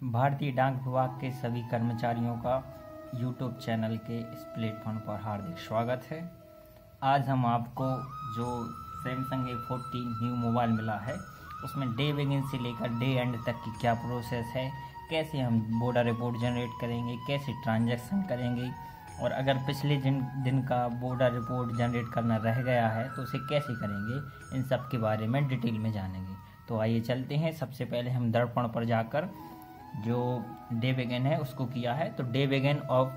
भारतीय डाक विभाग के सभी कर्मचारियों का यूट्यूब चैनल के इस प्लेटफॉर्म पर हार्दिक स्वागत है। आज हम आपको जो सैमसंग A14 न्यू मोबाइल मिला है उसमें डे बिगिन से लेकर डे एंड तक की क्या प्रोसेस है, कैसे हम बॉर्डर रिपोर्ट जनरेट करेंगे, कैसे ट्रांजैक्शन करेंगे और अगर पिछले दिन का बॉर्डर रिपोर्ट जनरेट करना रह गया है तो उसे कैसे करेंगे, इन सब के बारे में डिटेल में जानेंगे। तो आइए चलते हैं। सबसे पहले हम दर्पण पर जाकर जो डे बिगिन है उसको किया है। तो day begin of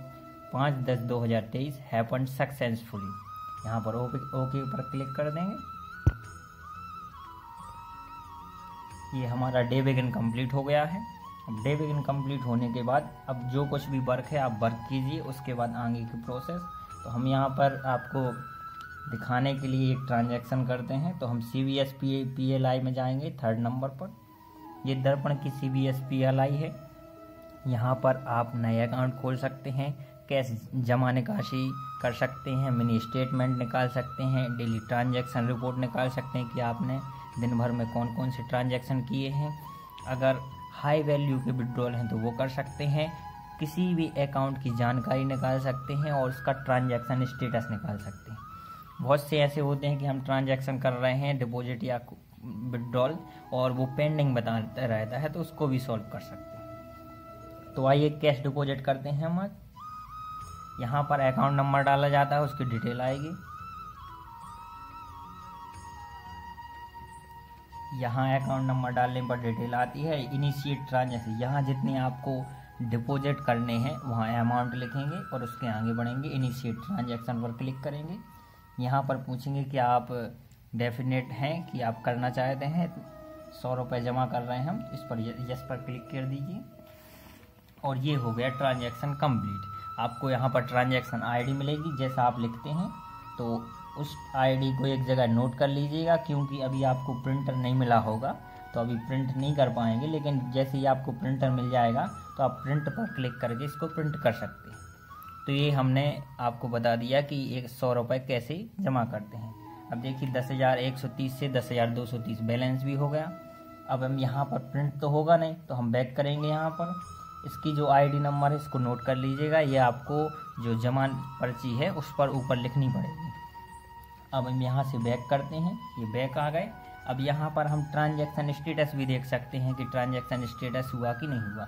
5/10/2023 happen successfully, यहाँ पर ओके पर क्लिक कर देंगे। ये हमारा डे बिगिन कंप्लीट हो गया है। अब डे बिगिन कंप्लीट होने के बाद अब जो कुछ भी वर्क है आप वर्क कीजिए, उसके बाद आगे की प्रोसेस। तो हम यहाँ पर आपको दिखाने के लिए एक ट्रांजैक्शन करते हैं। तो हम CVS PLI में जाएंगे 3rd नंबर पर। ये दर्पण की CVS PLI है। यहाँ पर आप नए अकाउंट खोल सकते हैं, कैश जमा निकासी कर सकते हैं, मिनी स्टेटमेंट निकाल सकते हैं, डेली ट्रांजैक्शन रिपोर्ट निकाल सकते हैं कि आपने दिन भर में कौन कौन से ट्रांजैक्शन किए हैं। अगर हाई वैल्यू के विड्रॉल हैं तो वो कर सकते हैं। किसी भी अकाउंट की जानकारी निकाल सकते हैं और उसका ट्रांजैक्शन स्टेटस निकाल सकते हैं। बहुत से ऐसे होते हैं कि हम ट्रांजैक्शन कर रहे हैं डिपॉजिट या विड्रॉल और वो पेंडिंग बताता रहता है, तो उसको भी सॉल्व कर सकते हैं। तो आइए कैश डिपॉजिट करते हैं हम आज। यहाँ पर अकाउंट नंबर डाला जाता है, उसकी डिटेल आएगी। यहाँ अकाउंट नंबर डालने पर डिटेल आती है। इनिशिएट ट्रांजैक्शन, यहाँ जितने आपको डिपॉजिट करने हैं वहाँ अमाउंट लिखेंगे और उसके आगे बढ़ेंगे। इनिशिएट ट्रांजैक्शन पर क्लिक करेंगे। यहाँ पर पूछेंगे कि आप डेफिनेट हैं कि आप करना चाहते हैं, 100 रुपये जमा कर रहे हैं हम, इस पर यस पर क्लिक कर दीजिए और ये हो गया ट्रांजैक्शन कंप्लीट। आपको यहाँ पर ट्रांजैक्शन आईडी मिलेगी। जैसा आप लिखते हैं तो उस आईडी को एक जगह नोट कर लीजिएगा, क्योंकि अभी आपको प्रिंटर नहीं मिला होगा तो अभी प्रिंट नहीं कर पाएंगे, लेकिन जैसे ही आपको प्रिंटर मिल जाएगा तो आप प्रिंट पर क्लिक करके इसको प्रिंट कर सकते हैं। तो ये हमने आपको बता दिया कि 100 रुपये कैसे जमा करते हैं। अब देखिए 10,130 से 10,230 बैलेंस भी हो गया। अब हम यहाँ पर प्रिंट तो होगा नहीं तो हम बैक करेंगे। यहाँ पर इसकी जो आईडी नंबर है इसको नोट कर लीजिएगा। ये आपको जो जमा पर्ची है उस पर ऊपर लिखनी पड़ेगी। अब हम यहाँ से बैक करते हैं, ये बैक आ गए। अब यहाँ पर हम ट्रांजैक्शन स्टेटस भी देख सकते हैं कि ट्रांजैक्शन स्टेटस हुआ कि नहीं हुआ।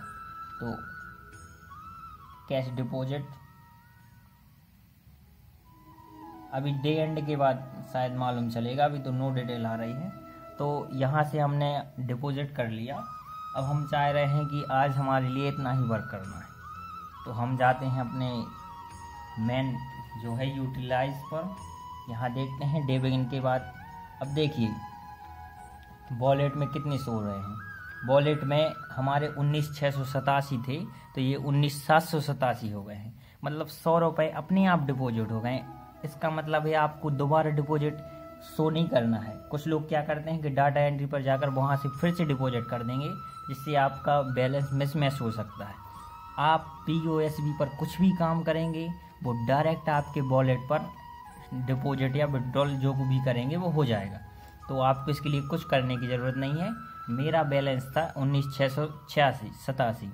तो कैश डिपॉजिट अभी डे एंड के बाद शायद मालूम चलेगा, अभी तो नो डिटेल आ रही है। तो यहाँ से हमने डिपॉजिट कर लिया। अब हम चाह रहे हैं कि आज हमारे लिए इतना ही वर्क करना है, तो हम जाते हैं अपने मेन जो है यूटिलाइज पर। यहाँ देखते हैं डे बिगिन के बाद। अब देखिए वॉलेट में कितने सो रहे हैं। वॉलेट में हमारे 19,687 थे, तो ये 19,787 हो गए हैं। मतलब 100 रुपये अपने आप डिपॉजिट हो गए। इसका मतलब है आपको दोबारा डिपॉजिट शो नहीं करना है। कुछ लोग क्या करते हैं कि डाटा एंट्री पर जाकर वहाँ से फिर से डिपॉजिट कर देंगे, जिससे आपका बैलेंस मिसमैच हो सकता है। आप POSB पर कुछ भी काम करेंगे वो डायरेक्ट आपके वॉलेट पर डिपॉजिट या विड्रॉल जो भी करेंगे वो हो जाएगा। तो आपको इसके लिए कुछ करने की ज़रूरत नहीं है। मेरा बैलेंस था 19,687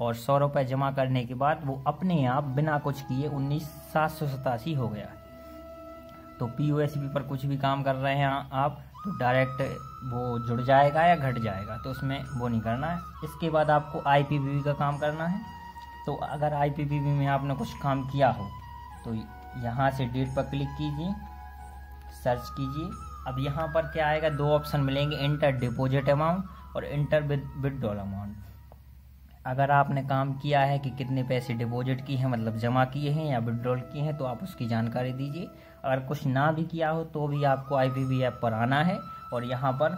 और 100 रुपये जमा करने के बाद वो अपने आप बिना कुछ किए 19,787 हो गया। तो POSB पर कुछ भी काम कर रहे हैं आप तो डायरेक्ट वो जुड़ जाएगा या घट जाएगा, तो उसमें वो नहीं करना है। इसके बाद आपको IPPB का काम करना है। तो अगर IPPB में आपने कुछ काम किया हो तो यहाँ से डेट पर क्लिक कीजिए, सर्च कीजिए। अब यहाँ पर क्या आएगा, 2 ऑप्शन मिलेंगे, इंटर डिपॉजिट अमाउंट और इंटर विड्रॉल अमाउंट। अगर आपने काम किया है कि कितने पैसे डिपॉजिट किए हैं, मतलब जमा किए हैं या विड्रॉल किए हैं, तो आप उसकी जानकारी दीजिए। अगर कुछ ना भी किया हो तो भी आपको IPPB ऐप पर आना है और यहाँ पर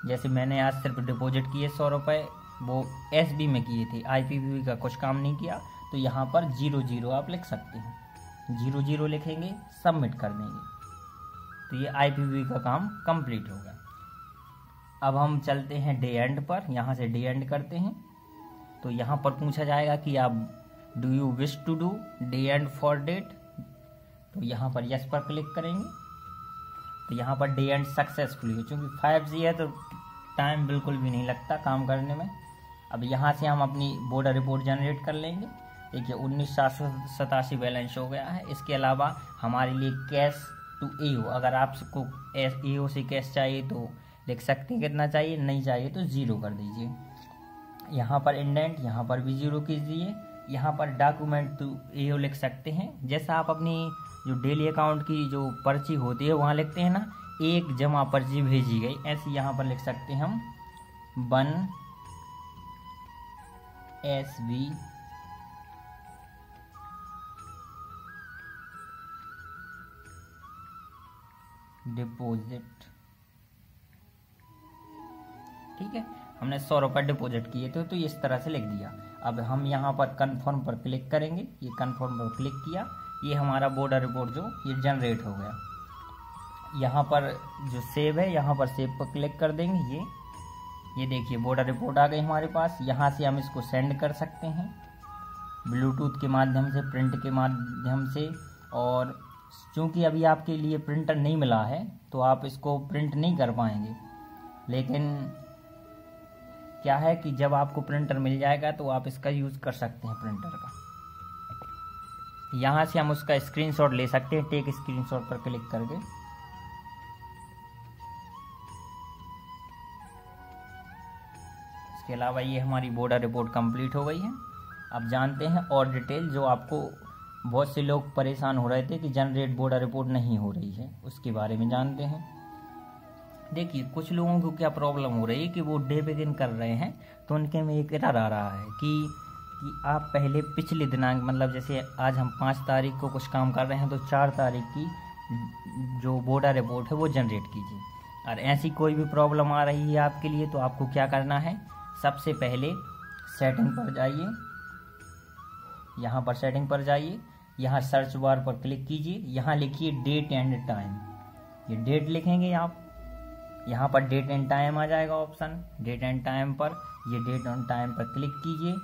जैसे मैंने आज सिर्फ डिपॉजिट किए 100 रुपये, वो SB में किए थे, IPPB का कुछ काम नहीं किया, तो यहाँ पर 00 आप लिख सकते हैं। 00 लिखेंगे, सबमिट कर देंगे, तो ये IPPB का काम कंप्लीट होगा। अब हम चलते हैं डे एंड पर। यहाँ से डे एंड करते हैं तो यहाँ पर पूछा जाएगा कि आप do you wish to do day and for date, तो यहाँ पर यस पर क्लिक करेंगे। तो यहाँ पर डे एंड सक्सेसफुली हो, चूँकि 5G है तो टाइम बिल्कुल भी नहीं लगता काम करने में। अब यहाँ से हम अपनी बॉर्डर रिपोर्ट जनरेट कर लेंगे। देखिए 19,787 बैलेंस हो गया है। इसके अलावा हमारे लिए कैश टू AO, अगर आपको AO से कैश चाहिए तो लिख सकते हैं कितना चाहिए, नहीं चाहिए तो 0 कर दीजिए। यहाँ पर इंडेंट, यहाँ पर भी 0 कीजिए। यहाँ पर डॉक्यूमेंट टू AO लिख सकते हैं, जैसा आप अपनी जो डेली अकाउंट की जो पर्ची होती है वहाँ लिखते हैं ना, एक जमा पर्ची भेजी गई, ऐसे यहाँ पर लिख सकते हैं हम 1 SV डिपॉजिट। ठीक है, हमने 100 रुपये डिपॉजिट किए थे तो इस तरह से लिख दिया। अब हम यहाँ पर कन्फर्म पर क्लिक करेंगे। ये कन्फर्म पर क्लिक किया, ये हमारा बॉर्डर रिपोर्ट जो ये जनरेट हो गया। यहाँ पर जो सेव है, यहाँ पर सेव पर क्लिक कर देंगे। ये देखिए बॉर्डर रिपोर्ट आ गई हमारे पास। यहाँ से हम इसको सेंड कर सकते हैं ब्लूटूथ के माध्यम से, प्रिंट के माध्यम से। और चूँकि अभी आपके लिए प्रिंटर नहीं मिला है तो आप इसको प्रिंट नहीं कर पाएंगे, लेकिन क्या है कि जब आपको प्रिंटर मिल जाएगा तो आप इसका यूज़ कर सकते हैं प्रिंटर का। यहाँ से हम उसका स्क्रीनशॉट ले सकते हैं, टेक स्क्रीनशॉट पर क्लिक करके। इसके अलावा ये हमारी बॉर्डर रिपोर्ट कंप्लीट हो गई है। अब जानते हैं और डिटेल, जो आपको बहुत से लोग परेशान हो रहे थे कि जनरेट बॉर्डर रिपोर्ट नहीं हो रही है, उसके बारे में जानते हैं। देखिए कुछ लोगों को क्या प्रॉब्लम हो रही है कि वो डे बिगिन कर रहे हैं तो उनके में एक एरर आ रहा है कि आप पहले पिछले दिनांक, मतलब जैसे आज हम 5 तारीख को कुछ काम कर रहे हैं तो 4 तारीख की जो बॉर्डर रिपोर्ट है वो जनरेट कीजिए। और ऐसी कोई भी प्रॉब्लम आ रही है आपके लिए तो आपको क्या करना है, सबसे पहले सेटिंग पर जाइए। यहाँ पर सेटिंग पर जाइए, यहाँ सर्च बार पर क्लिक कीजिए, यहाँ लिखिए डेट एंड टाइम। ये डेट लिखेंगे आप, यहाँ पर डेट एंड टाइम आ जाएगा ऑप्शन। डेट एंड टाइम पर, ये डेट एंड टाइम पर क्लिक कीजिए।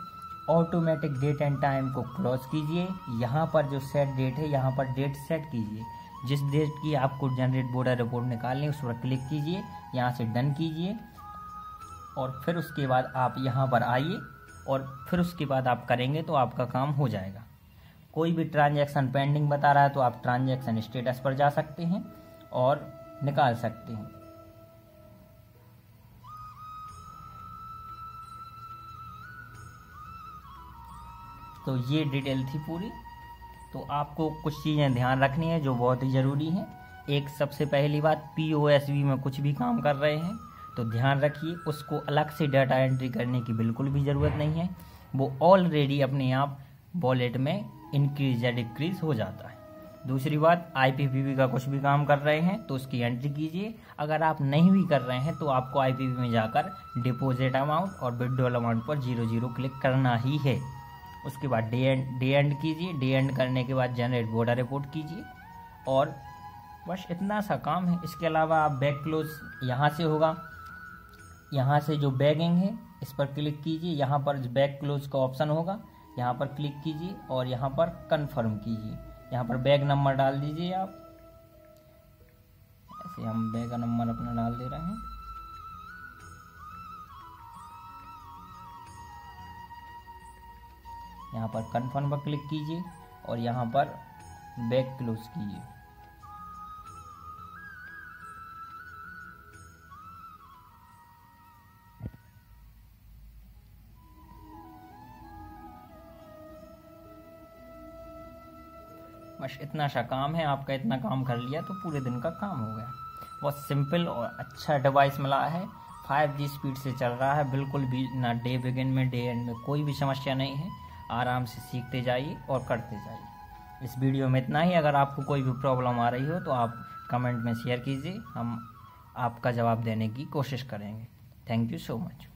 ऑटोमेटिक डेट एंड टाइम को क्लोज कीजिए। यहाँ पर जो सेट डेट है, यहाँ पर डेट सेट कीजिए। जिस डेट की आपको जनरेट बॉर्डर रिपोर्ट निकालनी है उस पर क्लिक कीजिए, यहाँ से डन कीजिए। और फिर उसके बाद आप यहाँ पर आइए और फिर उसके बाद आप करेंगे तो आपका काम हो जाएगा। कोई भी ट्रांजैक्शन पेंडिंग बता रहा है तो आप ट्रांजैक्शन स्टेटस पर जा सकते हैं और निकाल सकते हैं। तो ये डिटेल थी पूरी। तो आपको कुछ चीज़ें ध्यान रखनी है जो बहुत ही ज़रूरी हैं। एक सबसे पहली बात, POSB में कुछ भी काम कर रहे हैं तो ध्यान रखिए, उसको अलग से डाटा एंट्री करने की बिल्कुल भी ज़रूरत नहीं है। वो ऑलरेडी अपने आप वॉलेट में इंक्रीज या डिक्रीज हो जाता है। दूसरी बात, IPPB का कुछ भी काम कर रहे हैं तो उसकी एंट्री कीजिए। अगर आप नहीं भी कर रहे हैं तो आपको IPPB में जाकर डिपॉजिट अमाउंट और विड्रॉल अमाउंट पर 00 क्लिक करना ही है। उसके बाद डे एंड कीजिए। डे एंड करने के बाद जनरेट बॉर्डर रिपोर्ट कीजिए और बस इतना सा काम है। इसके अलावा आप बैक क्लोज यहाँ से होगा, यहाँ से जो बैगिंग है इस पर क्लिक कीजिए। यहाँ पर बैक क्लोज का ऑप्शन होगा, यहाँ पर क्लिक कीजिए और यहाँ पर कंफर्म कीजिए। यहाँ पर बैग नंबर डाल दीजिए आप, ऐसे हम बैग का नंबर अपना डाल दे रहे हैं। यहाँ पर कंफर्म पर क्लिक कीजिए और यहाँ पर बैग क्लोज कीजिए। बस इतना सा काम है, आपका इतना काम कर लिया तो पूरे दिन का काम हो गया। बहुत सिंपल और अच्छा डिवाइस मिला है, 5G स्पीड से चल रहा है, बिल्कुल भी ना डे बिगिन में डे एंड में कोई भी समस्या नहीं है। आराम से सीखते जाइए और करते जाइए। इस वीडियो में इतना ही। अगर आपको कोई भी प्रॉब्लम आ रही हो तो आप कमेंट में शेयर कीजिए, हम आपका जवाब देने की कोशिश करेंगे। Thank you so much.